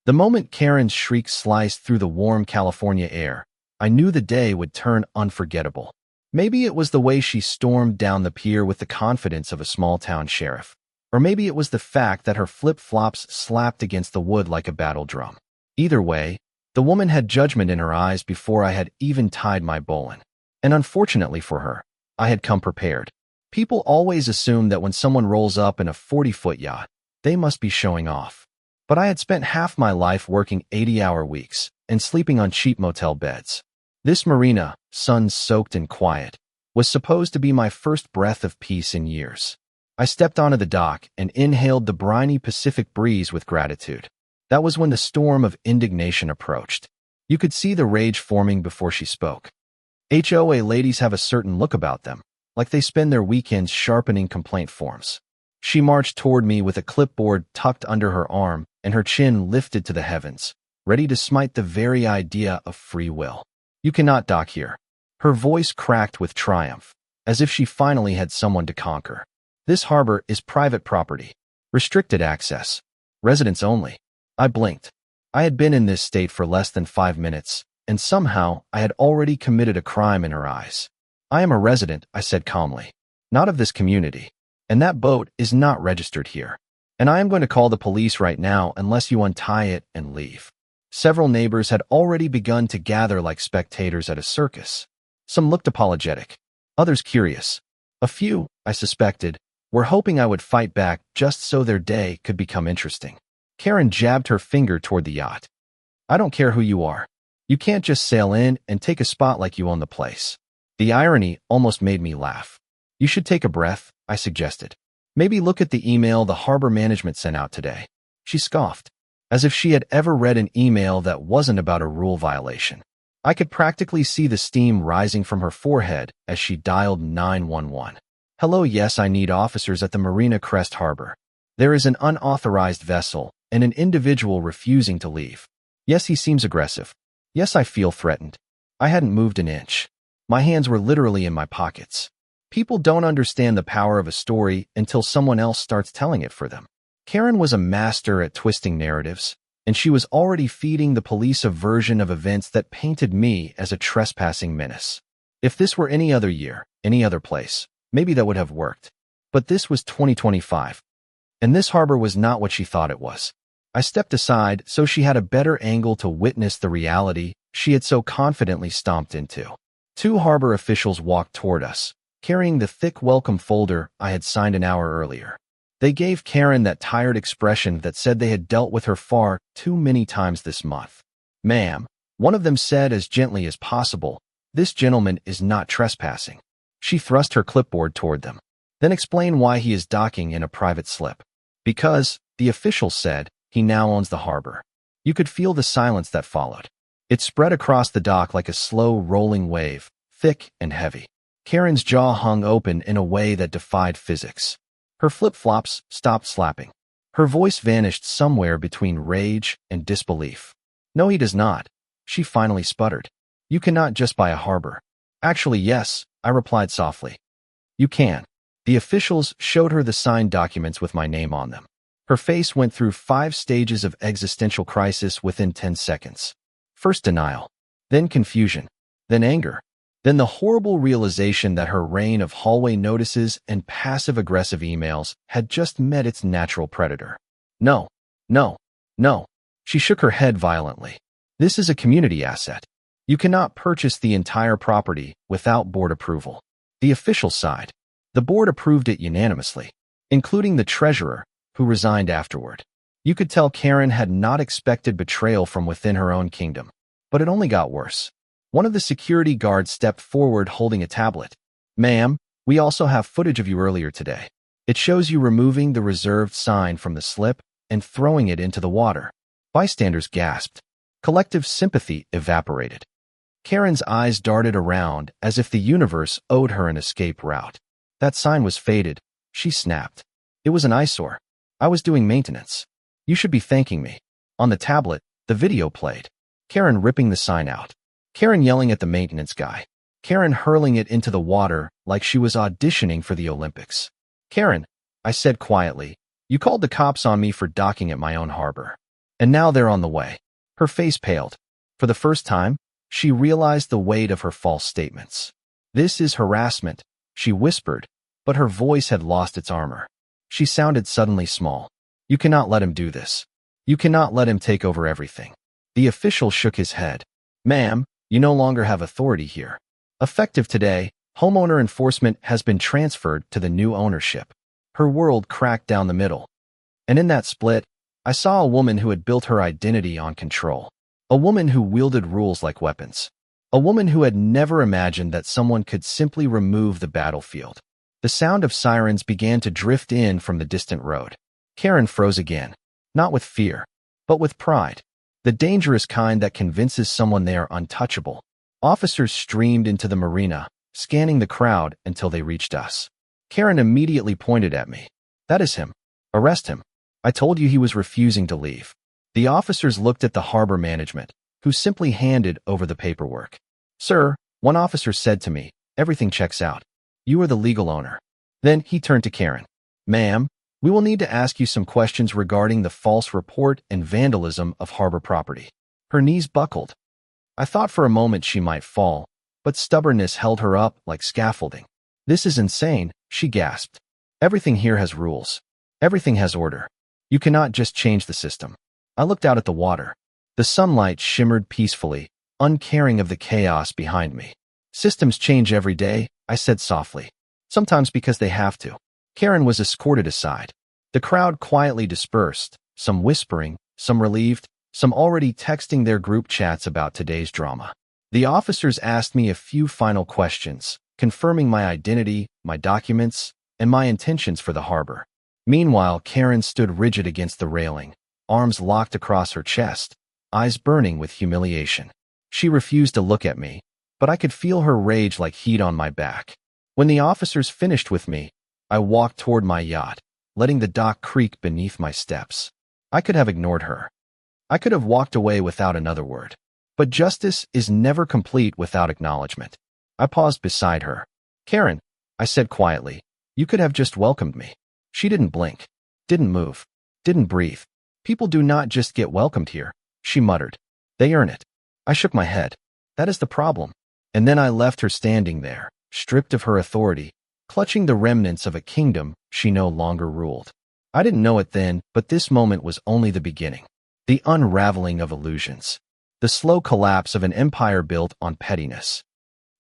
The moment Karen's shriek sliced through the warm California air, I knew the day would turn unforgettable. Maybe it was the way she stormed down the pier with the confidence of a small-town sheriff. Or maybe it was the fact that her flip-flops slapped against the wood like a battle drum. Either way, the woman had judgment in her eyes before I had even tied my bowline. And unfortunately for her, I had come prepared. People always assume that when someone rolls up in a 40-foot yacht, they must be showing off. But I had spent half my life working 80-hour weeks and sleeping on cheap motel beds. This marina, sun-soaked and quiet, was supposed to be my first breath of peace in years. I stepped onto the dock and inhaled the briny Pacific breeze with gratitude. That was when the storm of indignation approached. You could see the rage forming before she spoke. HOA ladies have a certain look about them, like they spend their weekends sharpening complaint forms. She marched toward me with a clipboard tucked under her arm and her chin lifted to the heavens, ready to smite the very idea of free will. You cannot dock here. Her voice cracked with triumph, as if she finally had someone to conquer. This harbor is private property. Restricted access. Residents only. I blinked. I had been in this state for less than 5 minutes, and somehow I had already committed a crime in her eyes. I am a resident, I said calmly. Not of this community. And that boat is not registered here. And I am going to call the police right now unless you untie it and leave. Several neighbors had already begun to gather like spectators at a circus. Some looked apologetic, others curious. A few, I suspected, were hoping I would fight back just so their day could become interesting. Karen jabbed her finger toward the yacht. I don't care who you are. You can't just sail in and take a spot like you own the place. The irony almost made me laugh. You should take a breath, I suggested. Maybe look at the email the harbor management sent out today. She scoffed, as if she had ever read an email that wasn't about a rule violation. I could practically see the steam rising from her forehead as she dialed 911. Hello, yes, I need officers at the Marina Crest Harbor. There is an unauthorized vessel and an individual refusing to leave. Yes, he seems aggressive. Yes, I feel threatened. I hadn't moved an inch. My hands were literally in my pockets. People don't understand the power of a story until someone else starts telling it for them. Karen was a master at twisting narratives, and she was already feeding the police a version of events that painted me as a trespassing menace. If this were any other year, any other place, maybe that would have worked. But this was 2025, and this harbor was not what she thought it was. I stepped aside so she had a better angle to witness the reality she had so confidently stomped into. 2 harbor officials walked toward us, carrying the thick welcome folder I had signed an hour earlier. They gave Karen that tired expression that said they had dealt with her far too many times this month. Ma'am, one of them said as gently as possible, this gentleman is not trespassing. She thrust her clipboard toward them. Then explain why he is docking in a private slip. Because, the official said, he now owns the harbor. You could feel the silence that followed. It spread across the dock like a slow rolling wave, thick and heavy. Karen's jaw hung open in a way that defied physics. Her flip-flops stopped slapping. Her voice vanished somewhere between rage and disbelief. No, he does not. She finally sputtered. You cannot just buy a harbor. Actually, yes, I replied softly. You can. The officials showed her the signed documents with my name on them. Her face went through 5 stages of existential crisis within 10 seconds. First denial, then confusion, then anger. Then the horrible realization that her reign of hallway notices and passive-aggressive emails had just met its natural predator. No, no, no. She shook her head violently. This is a community asset. You cannot purchase the entire property without board approval. The official sighed. The board approved it unanimously, including the treasurer, who resigned afterward. You could tell Karen had not expected betrayal from within her own kingdom. But it only got worse. One of the security guards stepped forward holding a tablet. Ma'am, we also have footage of you earlier today. It shows you removing the reserved sign from the slip and throwing it into the water. Bystanders gasped. Collective sympathy evaporated. Karen's eyes darted around as if the universe owed her an escape route. That sign was faded, she snapped. It was an eyesore. I was doing maintenance. You should be thanking me. On the tablet, the video played. Karen ripping the sign out. Karen yelling at the maintenance guy. Karen hurling it into the water like she was auditioning for the Olympics. Karen, I said quietly, you called the cops on me for docking at my own harbor. And now they're on the way. Her face paled. For the first time, she realized the weight of her false statements. This is harassment, she whispered, but her voice had lost its armor. She sounded suddenly small. You cannot let him do this. You cannot let him take over everything. The official shook his head. Ma'am, you no longer have authority here. Effective today, homeowner enforcement has been transferred to the new ownership. Her world cracked down the middle. And in that split, I saw a woman who had built her identity on control. A woman who wielded rules like weapons. A woman who had never imagined that someone could simply remove the battlefield. The sound of sirens began to drift in from the distant road. Karen froze again, not with fear, but with pride. The dangerous kind that convinces someone they are untouchable. Officers streamed into the marina, scanning the crowd until they reached us. Karen immediately pointed at me. That is him. Arrest him. I told you he was refusing to leave. The officers looked at the harbor management, who simply handed over the paperwork. Sir, one officer said to me, everything checks out. You are the legal owner. Then he turned to Karen. Ma'am, we will need to ask you some questions regarding the false report and vandalism of harbor property. Her knees buckled. I thought for a moment she might fall, but stubbornness held her up like scaffolding. This is insane, she gasped. Everything here has rules. Everything has order. You cannot just change the system. I looked out at the water. The sunlight shimmered peacefully, uncaring of the chaos behind me. Systems change every day, I said softly. Sometimes because they have to. Karen was escorted aside. The crowd quietly dispersed, some whispering, some relieved, some already texting their group chats about today's drama. The officers asked me a few final questions, confirming my identity, my documents, and my intentions for the harbor. Meanwhile, Karen stood rigid against the railing, arms locked across her chest, eyes burning with humiliation. She refused to look at me, but I could feel her rage like heat on my back. When the officers finished with me, I walked toward my yacht, letting the dock creak beneath my steps. I could have ignored her. I could have walked away without another word. But justice is never complete without acknowledgement. I paused beside her. Karen, I said quietly, you could have just welcomed me. She didn't blink, didn't move, didn't breathe. People do not just get welcomed here, she muttered. They earn it. I shook my head. That is the problem. And then I left her standing there, stripped of her authority, clutching the remnants of a kingdom she no longer ruled. I didn't know it then, but this moment was only the beginning. The unraveling of illusions. The slow collapse of an empire built on pettiness.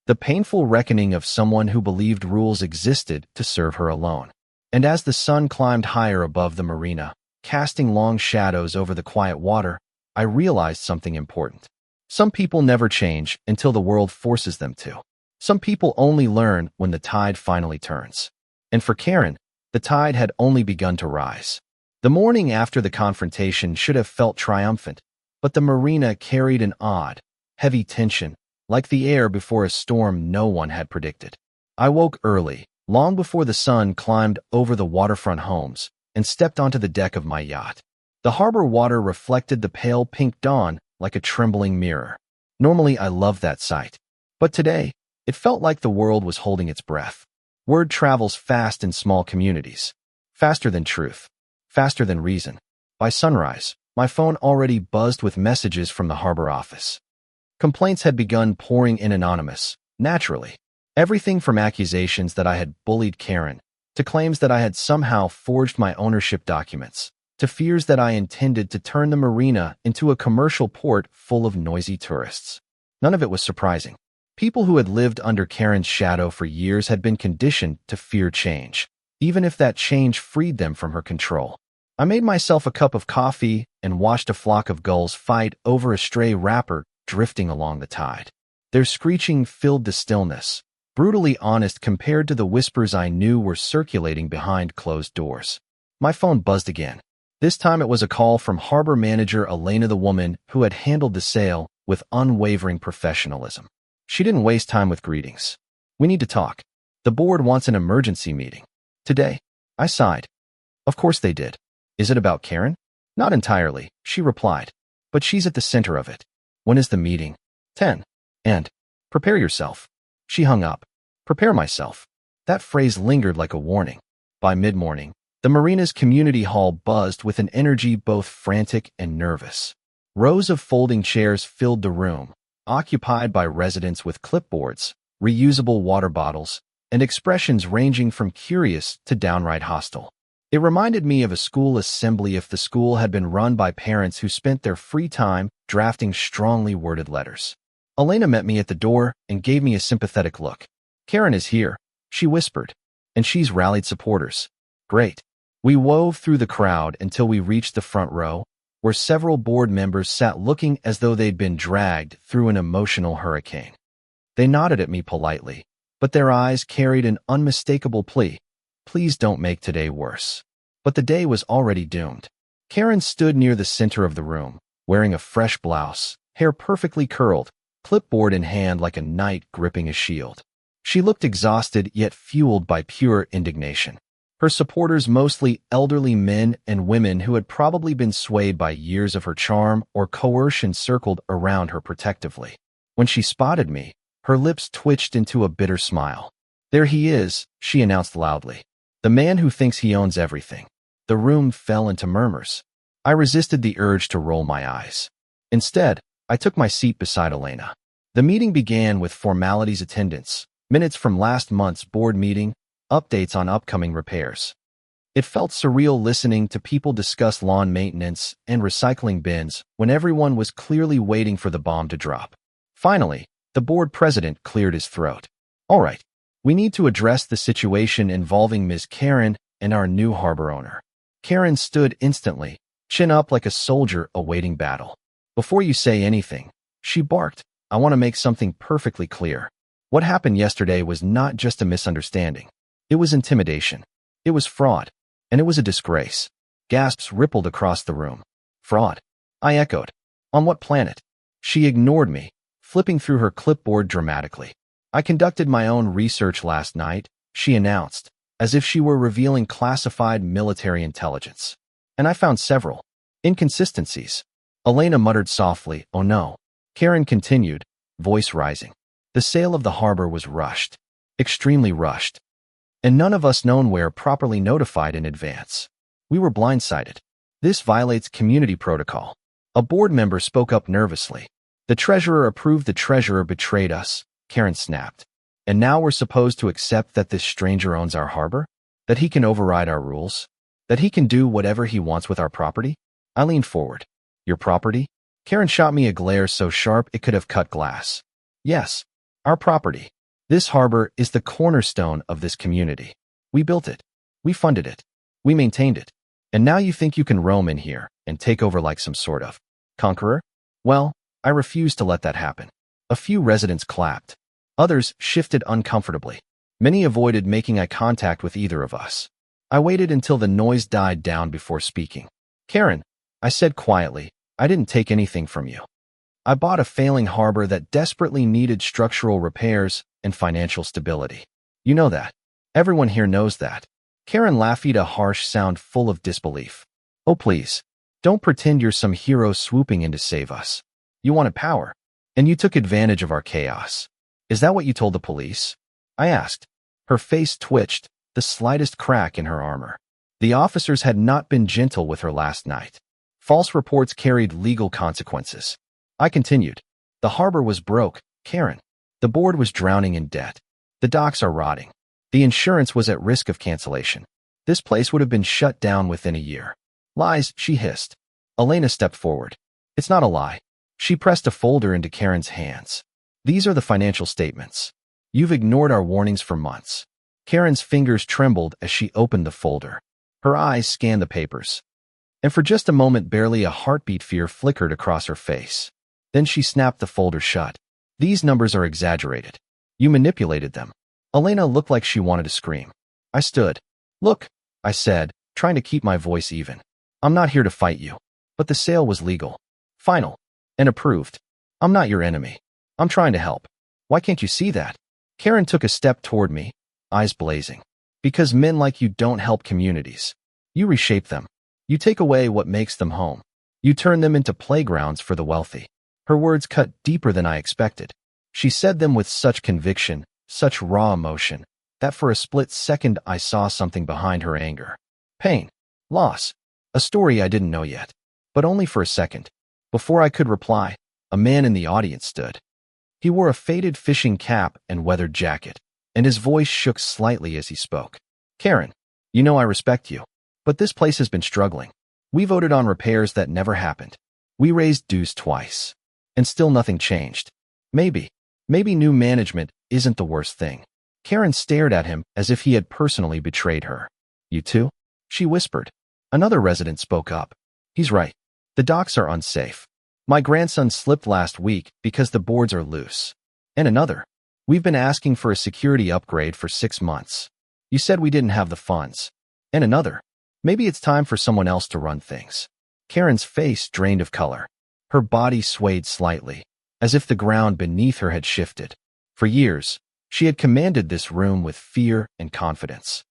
The painful reckoning of someone who believed rules existed to serve her alone. And as the sun climbed higher above the marina, casting long shadows over the quiet water, I realized something important. Some people never change until the world forces them to. Some people only learn when the tide finally turns. And for Karen, the tide had only begun to rise. The morning after the confrontation should have felt triumphant, but the marina carried an odd, heavy tension, like the air before a storm no one had predicted. I woke early, long before the sun climbed over the waterfront homes, and stepped onto the deck of my yacht. The harbor water reflected the pale pink dawn like a trembling mirror. Normally I love that sight. But today, it felt like the world was holding its breath. Word travels fast in small communities. Faster than truth. Faster than reason. By sunrise, my phone already buzzed with messages from the harbor office. Complaints had begun pouring in anonymous, naturally. Everything from accusations that I had bullied Karen, to claims that I had somehow forged my ownership documents, to fears that I intended to turn the marina into a commercial port full of noisy tourists. None of it was surprising. People who had lived under Karen's shadow for years had been conditioned to fear change, even if that change freed them from her control. I made myself a cup of coffee and watched a flock of gulls fight over a stray wrapper drifting along the tide. Their screeching filled the stillness, brutally honest compared to the whispers I knew were circulating behind closed doors. My phone buzzed again. This time it was a call from harbor manager Elena, the woman who had handled the sale with unwavering professionalism. She didn't waste time with greetings. We need to talk. The board wants an emergency meeting. Today. I sighed. Of course they did. Is it about Karen? Not entirely, she replied. But she's at the center of it. When is the meeting? 10. And, prepare yourself. She hung up. Prepare myself. That phrase lingered like a warning. By mid-morning, The marina's community hall buzzed with an energy both frantic and nervous. Rows of folding chairs filled the room, occupied by residents with clipboards, reusable water bottles, and expressions ranging from curious to downright hostile. It reminded me of a school assembly if the school had been run by parents who spent their free time drafting strongly worded letters. Elena met me at the door and gave me a sympathetic look. "Karen is here," she whispered, "and she's rallied supporters." Great. We wove through the crowd until we reached the front row, where several board members sat looking as though they'd been dragged through an emotional hurricane. They nodded at me politely, but their eyes carried an unmistakable plea. Please don't make today worse. But the day was already doomed. Karen stood near the center of the room, wearing a fresh blouse, hair perfectly curled, clipboard in hand like a knight gripping a shield. She looked exhausted yet fueled by pure indignation. Her supporters, mostly elderly men and women who had probably been swayed by years of her charm or coercion, circled around her protectively. When she spotted me, her lips twitched into a bitter smile. "There he is," she announced loudly. "The man who thinks he owns everything." The room fell into murmurs. I resisted the urge to roll my eyes. Instead, I took my seat beside Elena. The meeting began with formalities: attendance, minutes from last month's board meeting, updates on upcoming repairs. It felt surreal listening to people discuss lawn maintenance and recycling bins when everyone was clearly waiting for the bomb to drop. Finally, the board president cleared his throat. "All right, we need to address the situation involving Ms. Karen and our new harbor owner." Karen stood instantly, chin up like a soldier awaiting battle. "Before you say anything," she barked, "I want to make something perfectly clear. What happened yesterday was not just a misunderstanding. It was intimidation. It was fraud. And it was a disgrace." Gasps rippled across the room. "Fraud?" I echoed. "On what planet?" She ignored me, flipping through her clipboard dramatically. "I conducted my own research last night," she announced, as if she were revealing classified military intelligence. "And I found several inconsistencies." Elena muttered softly, "Oh no." Karen continued, voice rising. "The sale of the harbor was rushed. Extremely rushed. And none of us known were properly notified in advance. We were blindsided. This violates community protocol." A board member spoke up nervously. "The treasurer approved. The treasurer betrayed us," Karen snapped. "And now we're supposed to accept that this stranger owns our harbor? That he can override our rules? That he can do whatever he wants with our property?" I leaned forward. "Your property?" Karen shot me a glare so sharp it could have cut glass. "Yes, our property. This harbor is the cornerstone of this community. We built it. We funded it. We maintained it. And now you think you can roam in here and take over like some sort of conqueror? Well, I refuse to let that happen." A few residents clapped. Others shifted uncomfortably. Many avoided making eye contact with either of us. I waited until the noise died down before speaking. "Karen," I said quietly, "I didn't take anything from you. I bought a failing harbor that desperately needed structural repairs and financial stability. You know that. Everyone here knows that." Karen laughed, a harsh sound full of disbelief. "Oh, please. Don't pretend you're some hero swooping in to save us. You wanted power, and you took advantage of our chaos. Is that what you told the police?" I asked. Her face twitched, the slightest crack in her armor. The officers had not been gentle with her last night. False reports carried legal consequences. I continued. "The harbor was broke, Karen. The board was drowning in debt. The docks are rotting. The insurance was at risk of cancellation. This place would have been shut down within a year." "Lies," she hissed. Elena stepped forward. "It's not a lie." She pressed a folder into Karen's hands. "These are the financial statements. You've ignored our warnings for months." Karen's fingers trembled as she opened the folder. Her eyes scanned the papers. And for just a moment, barely a heartbeat, fear flickered across her face. Then she snapped the folder shut. "These numbers are exaggerated. You manipulated them." Elena looked like she wanted to scream. I stood. "Look," I said, trying to keep my voice even. "I'm not here to fight you. But the sale was legal, final, and approved. I'm not your enemy. I'm trying to help. Why can't you see that?" Karen took a step toward me, eyes blazing. "Because men like you don't help communities. You reshape them. You take away what makes them home. You turn them into playgrounds for the wealthy." Her words cut deeper than I expected. She said them with such conviction, such raw emotion, that for a split second I saw something behind her anger. Pain. Loss. A story I didn't know yet. But only for a second. Before I could reply, a man in the audience stood. He wore a faded fishing cap and weathered jacket, and his voice shook slightly as he spoke. Karen, you know I respect you, but this place has been struggling. We voted on repairs that never happened. We raised dues twice, and still nothing changed. Maybe new management isn't the worst thing. Karen stared at him as if he had personally betrayed her. You too? She whispered. Another resident spoke up. He's right. The docks are unsafe. My grandson slipped last week because the boards are loose. And another. We've been asking for a security upgrade for 6 months. You said we didn't have the funds. And another. Maybe it's time for someone else to run things. Karen's face drained of color. Her body swayed slightly, as if the ground beneath her had shifted. For years, she had commanded this room with fear and confidence.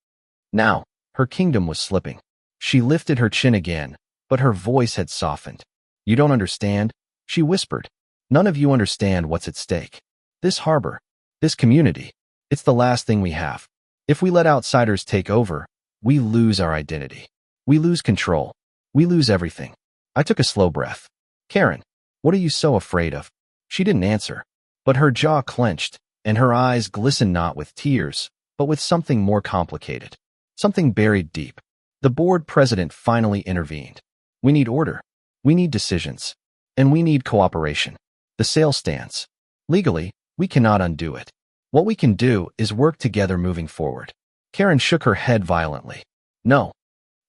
Now, her kingdom was slipping. She lifted her chin again, but her voice had softened. You don't understand, she whispered. None of you understand what's at stake. This harbor, this community, it's the last thing we have. If we let outsiders take over, we lose our identity. We lose control. We lose everything. I took a slow breath. Karen, what are you so afraid of? She didn't answer, but her jaw clenched, and her eyes glistened not with tears, but with something more complicated. Something buried deep. The board president finally intervened. We need order. We need decisions. And we need cooperation. The sale stands. Legally, we cannot undo it. What we can do is work together moving forward. Karen shook her head violently. No,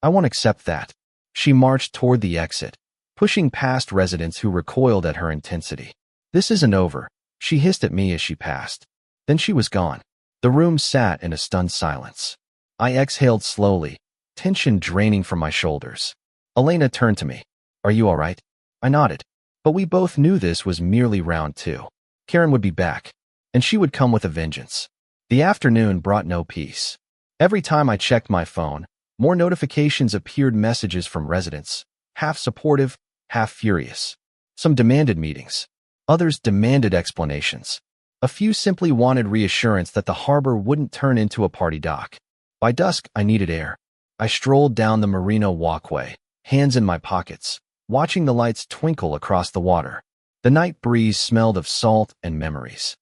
I won't accept that. She marched toward the exit, pushing past residents who recoiled at her intensity. This isn't over, she hissed at me as she passed. Then she was gone. The room sat in a stunned silence. I exhaled slowly, tension draining from my shoulders. Elena turned to me. Are you all right? I nodded. But we both knew this was merely round 2. Karen would be back, and she would come with a vengeance. The afternoon brought no peace. Every time I checked my phone, more notifications appeared, messages from residents, half supportive, half furious. Some demanded meetings. Others demanded explanations. A few simply wanted reassurance that the harbor wouldn't turn into a party dock. By dusk, I needed air. I strolled down the Merino walkway, hands in my pockets, watching the lights twinkle across the water. The night breeze smelled of salt and memories.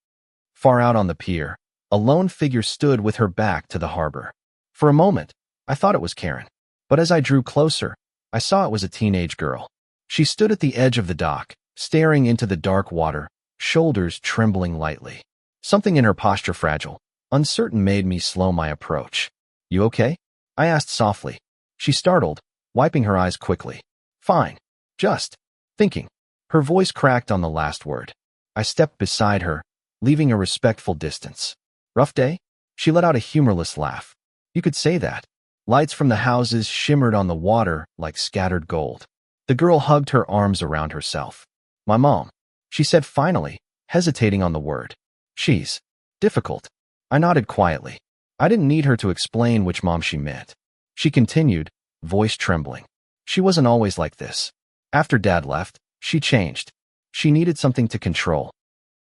Far out on the pier, a lone figure stood with her back to the harbor. For a moment, I thought it was Karen. But as I drew closer, I saw it was a teenage girl. She stood at the edge of the dock, staring into the dark water, shoulders trembling lightly. Something in her posture, fragile, uncertain, made me slow my approach. You okay? I asked softly. She startled, wiping her eyes quickly. Fine. Just thinking. Her voice cracked on the last word. I stepped beside her, leaving a respectful distance. Rough day? She let out a humorless laugh. You could say that. Lights from the houses shimmered on the water like scattered gold. The girl hugged her arms around herself. My mom, she said finally, hesitating on the word. She's difficult. I nodded quietly. I didn't need her to explain which mom she meant. She continued, voice trembling. She wasn't always like this. After Dad left, she changed. She needed something to control.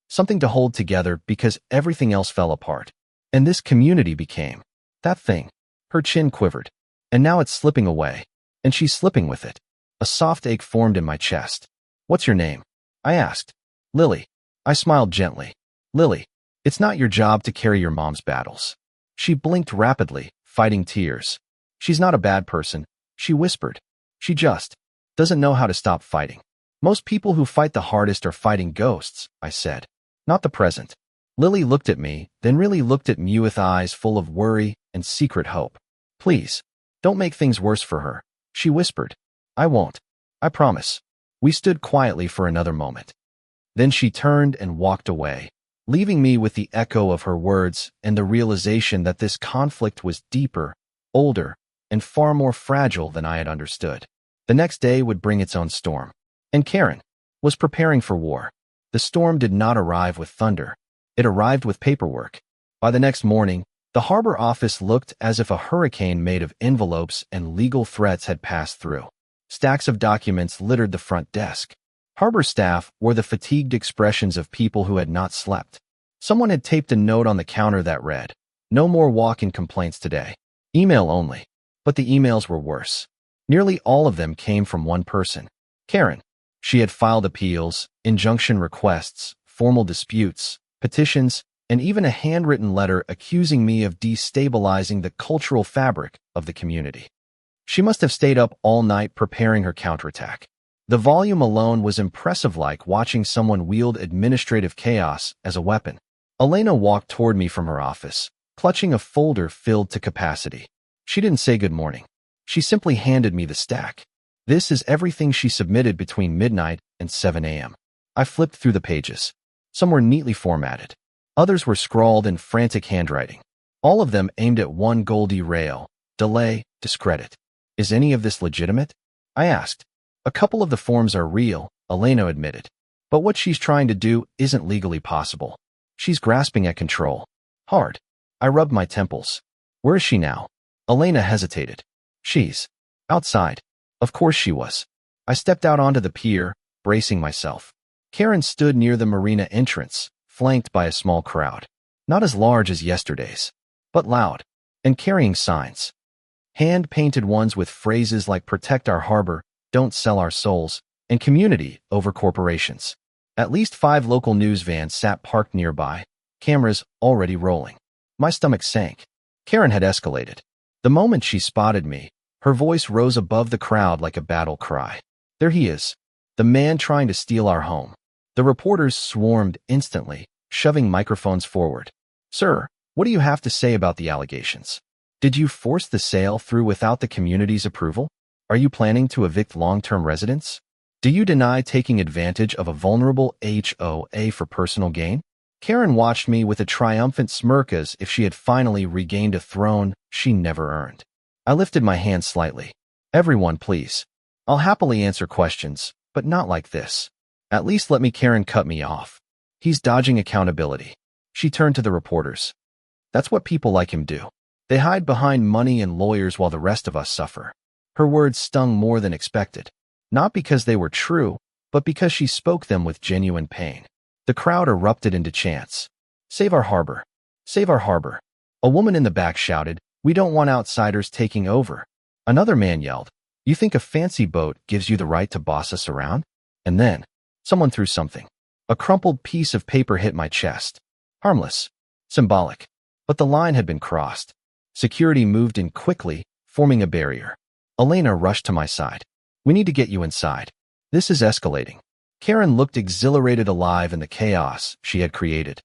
Something to hold together because everything else fell apart. And this community became that thing. Her chin quivered. And now it's slipping away. And she's slipping with it. A soft ache formed in my chest. What's your name? I asked. Lily. I smiled gently. Lily, it's not your job to carry your mom's battles. She blinked rapidly, fighting tears. She's not a bad person, she whispered. She just doesn't know how to stop fighting. Most people who fight the hardest are fighting ghosts, I said. Not the present. Lily looked at me, then really looked at me with eyes full of worry and secret hope. Please, don't make things worse for her, she whispered. I won't. I promise. We stood quietly for another moment. Then she turned and walked away, leaving me with the echo of her words and the realization that this conflict was deeper, older, and far more fragile than I had understood. The next day would bring its own storm. And Karen was preparing for war. The storm did not arrive with thunder. It arrived with paperwork. By the next morning, the harbor office looked as if a hurricane made of envelopes and legal threats had passed through. Stacks of documents littered the front desk. Harbor staff wore the fatigued expressions of people who had not slept. Someone had taped a note on the counter that read, "No more walk-in complaints today. Email only." But the emails were worse. Nearly all of them came from one person, Karen. She had filed appeals, injunction requests, formal disputes, petitions, and even a handwritten letter accusing me of destabilizing the cultural fabric of the community. She must have stayed up all night preparing her counterattack. The volume alone was impressive, like watching someone wield administrative chaos as a weapon. Elena walked toward me from her office, clutching a folder filled to capacity. She didn't say good morning. She simply handed me the stack. This is everything she submitted between midnight and 7 a.m. I flipped through the pages. Some were neatly formatted. Others were scrawled in frantic handwriting. All of them aimed at one goal: derail, delay, discredit. Is any of this legitimate? I asked. A couple of the forms are real, Elena admitted. But what she's trying to do isn't legally possible. She's grasping at control. Hard. I rubbed my temples. Where is she now? Elena hesitated. She's outside. Of course she was. I stepped out onto the pier, bracing myself. Karen stood near the marina entrance, flanked by a small crowd. Not as large as yesterday's, but loud, and carrying signs. Hand-painted ones with phrases like "Protect our harbor," "Don't sell our souls," and "Community over corporations." At least 5 local news vans sat parked nearby, cameras already rolling. My stomach sank. Karen had escalated. The moment she spotted me, her voice rose above the crowd like a battle cry. There he is, the man trying to steal our home. The reporters swarmed instantly, shoving microphones forward. Sir, what do you have to say about the allegations? Did you force the sale through without the community's approval? Are you planning to evict long-term residents? Do you deny taking advantage of a vulnerable HOA for personal gain? Karen watched me with a triumphant smirk, as if she had finally regained a throne she never earned. I lifted my hand slightly. Everyone, please. I'll happily answer questions, but not like this. At least let me. Karen cut me off. He's dodging accountability. She turned to the reporters. That's what people like him do. They hide behind money and lawyers while the rest of us suffer. Her words stung more than expected. Not because they were true, but because she spoke them with genuine pain. The crowd erupted into chants. Save our harbor. Save our harbor. A woman in the back shouted, We don't want outsiders taking over. Another man yelled, You think a fancy boat gives you the right to boss us around? And then, someone threw something. A crumpled piece of paper hit my chest. Harmless. Symbolic. But the line had been crossed. Security moved in quickly, forming a barrier. Elena rushed to my side. We need to get you inside. This is escalating. Karen looked exhilarated, alive in the chaos she had created.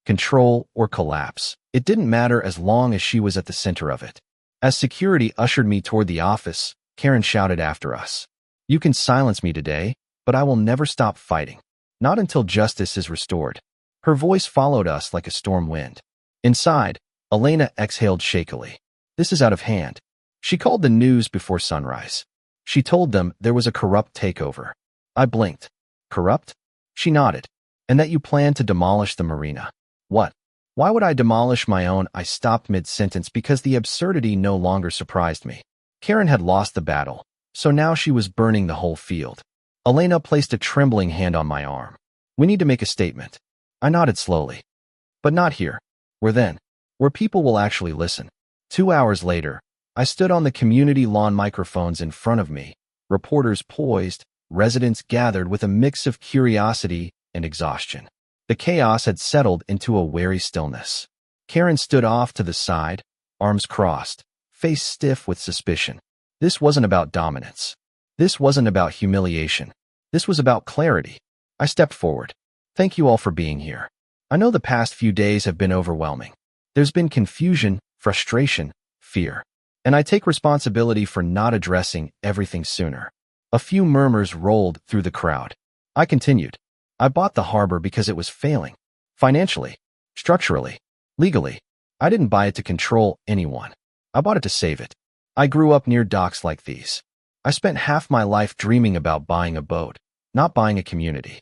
Control or collapse. It didn't matter as long as she was at the center of it. As security ushered me toward the office, Karen shouted after us. You can silence me today, but I will never stop fighting. Not until justice is restored. Her voice followed us like a storm wind. Inside, Elena exhaled shakily. This is out of hand. She called the news before sunrise. She told them there was a corrupt takeover. I blinked. Corrupt? She nodded. And that you plan to demolish the marina. What? Why would I demolish my own? I stopped mid-sentence because the absurdity no longer surprised me. Karen had lost the battle, so now she was burning the whole field. Elena placed a trembling hand on my arm. We need to make a statement. I nodded slowly. But not here. Where people will actually listen. 2 hours later, I stood on the community lawn, microphones in front of me, reporters poised, residents gathered with a mix of curiosity and exhaustion. The chaos had settled into a wary stillness. Karen stood off to the side, arms crossed, face stiff with suspicion. This wasn't about dominance. This wasn't about humiliation. This was about clarity. I stepped forward. Thank you all for being here. I know the past few days have been overwhelming. There's been confusion, frustration, fear. And I take responsibility for not addressing everything sooner. A few murmurs rolled through the crowd. I continued. I bought the harbor because it was failing. Financially, structurally, legally. I didn't buy it to control anyone. I bought it to save it. I grew up near docks like these. I spent half my life dreaming about buying a boat, not buying a community.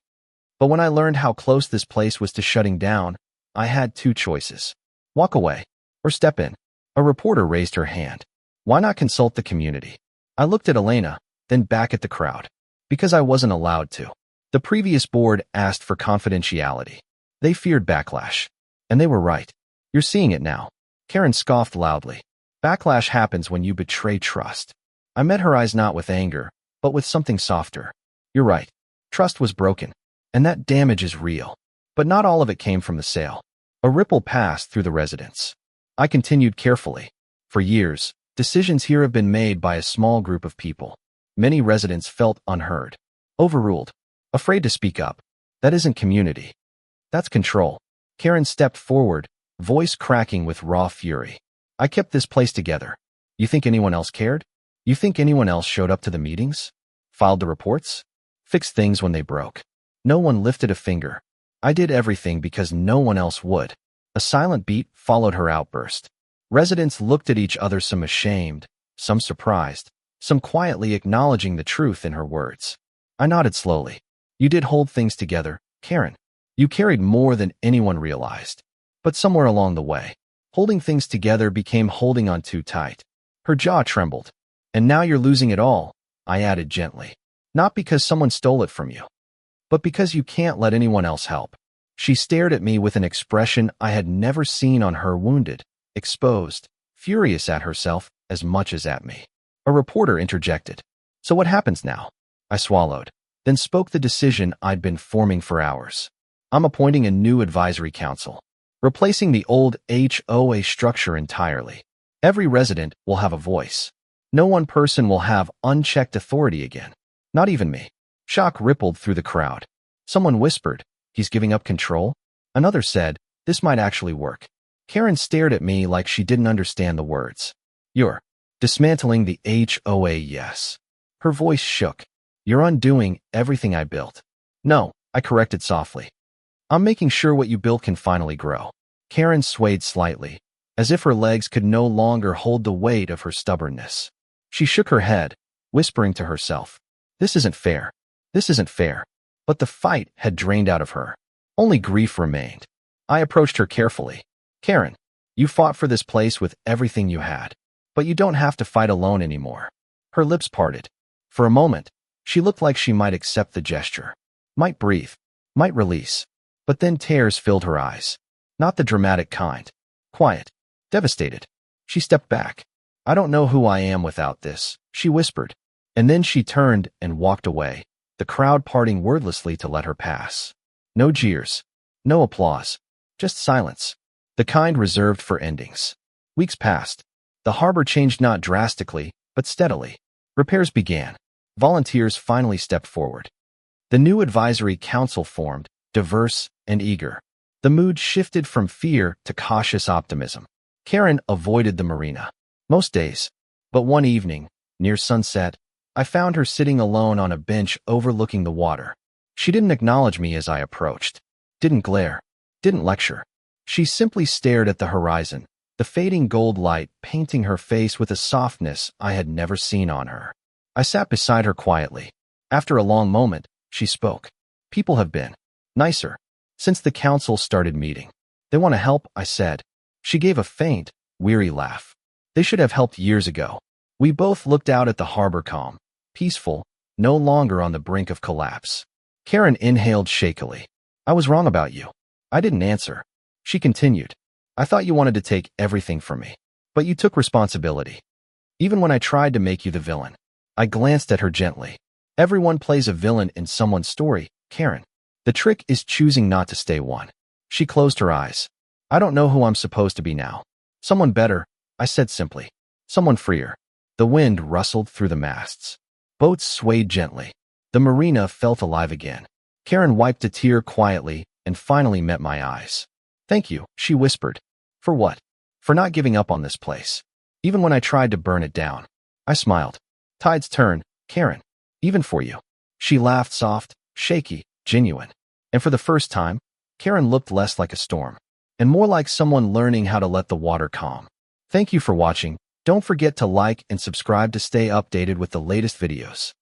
But when I learned how close this place was to shutting down, I had 2 choices. Walk away, or step in. A reporter raised her hand. Why not consult the community? I looked at Elena, then back at the crowd. Because I wasn't allowed to. The previous board asked for confidentiality. They feared backlash. And they were right. You're seeing it now. Karen scoffed loudly. Backlash happens when you betray trust. I met her eyes not with anger, but with something softer. You're right. Trust was broken, and that damage is real. But not all of it came from the sale. A ripple passed through the residence. I continued carefully. For years, decisions here have been made by a small group of people. Many residents felt unheard, overruled, afraid to speak up. That isn't community. That's control. Karen stepped forward, voice cracking with raw fury. I kept this place together. You think anyone else cared? You think anyone else showed up to the meetings? Filed the reports? Fixed things when they broke? No one lifted a finger. I did everything because no one else would. A silent beat followed her outburst. Residents looked at each other, some ashamed, some surprised, some quietly acknowledging the truth in her words. I nodded slowly. You did hold things together, Karen. You carried more than anyone realized. But somewhere along the way, holding things together became holding on too tight. Her jaw trembled. And now you're losing it all, I added gently. Not because someone stole it from you, but because you can't let anyone else help. She stared at me with an expression I had never seen on her, wounded, exposed, furious at herself as much as at me. A reporter interjected. So what happens now? I swallowed, then spoke the decision I'd been forming for hours. I'm appointing a new advisory council, replacing the old HOA structure entirely. Every resident will have a voice. No one person will have unchecked authority again. Not even me. Shock rippled through the crowd. Someone whispered, he's giving up control? Another said, this might actually work. Karen stared at me like she didn't understand the words. You're dismantling the HOA, yes. Her voice shook. You're undoing everything I built. No, I corrected softly. I'm making sure what you built can finally grow. Karen swayed slightly, as if her legs could no longer hold the weight of her stubbornness. She shook her head, whispering to herself, this isn't fair. This isn't fair. But the fight had drained out of her. Only grief remained. I approached her carefully. Karen, you fought for this place with everything you had. But you don't have to fight alone anymore. Her lips parted. For a moment, she looked like she might accept the gesture. Might breathe. Might release. But then tears filled her eyes. Not the dramatic kind. Quiet. Devastated. She stepped back. I don't know who I am without this, she whispered. And then she turned and walked away, the crowd parting wordlessly to let her pass. No jeers. No applause. Just silence. The kind reserved for endings. Weeks passed. The harbor changed not drastically, but steadily. Repairs began. Volunteers finally stepped forward. The new advisory council formed, diverse and eager. The mood shifted from fear to cautious optimism. Karen avoided the marina most days, but one evening, near sunset, I found her sitting alone on a bench overlooking the water. She didn't acknowledge me as I approached, didn't glare, didn't lecture. She simply stared at the horizon, the fading gold light painting her face with a softness I had never seen on her. I sat beside her quietly. After a long moment, she spoke. People have been nicer since the council started meeting. They want to help, I said. She gave a faint, weary laugh. They should have helped years ago. We both looked out at the harbor, calm, peaceful, no longer on the brink of collapse. Karen inhaled shakily. I was wrong about you. I didn't answer. She continued. I thought you wanted to take everything from me, but you took responsibility. Even when I tried to make you the villain. I glanced at her gently. Everyone plays a villain in someone's story, Karen. The trick is choosing not to stay one. She closed her eyes. I don't know who I'm supposed to be now. Someone better, I said simply. Someone freer. The wind rustled through the masts. Boats swayed gently. The marina felt alive again. Karen wiped a tear quietly and finally met my eyes. Thank you, she whispered. For what? For not giving up on this place. Even when I tried to burn it down. I smiled. Tides turn, Karen. Even for you. She laughed soft, shaky, genuine. And for the first time, Karen looked less like a storm and more like someone learning how to let the water calm. Thank you for watching. Don't forget to like and subscribe to stay updated with the latest videos.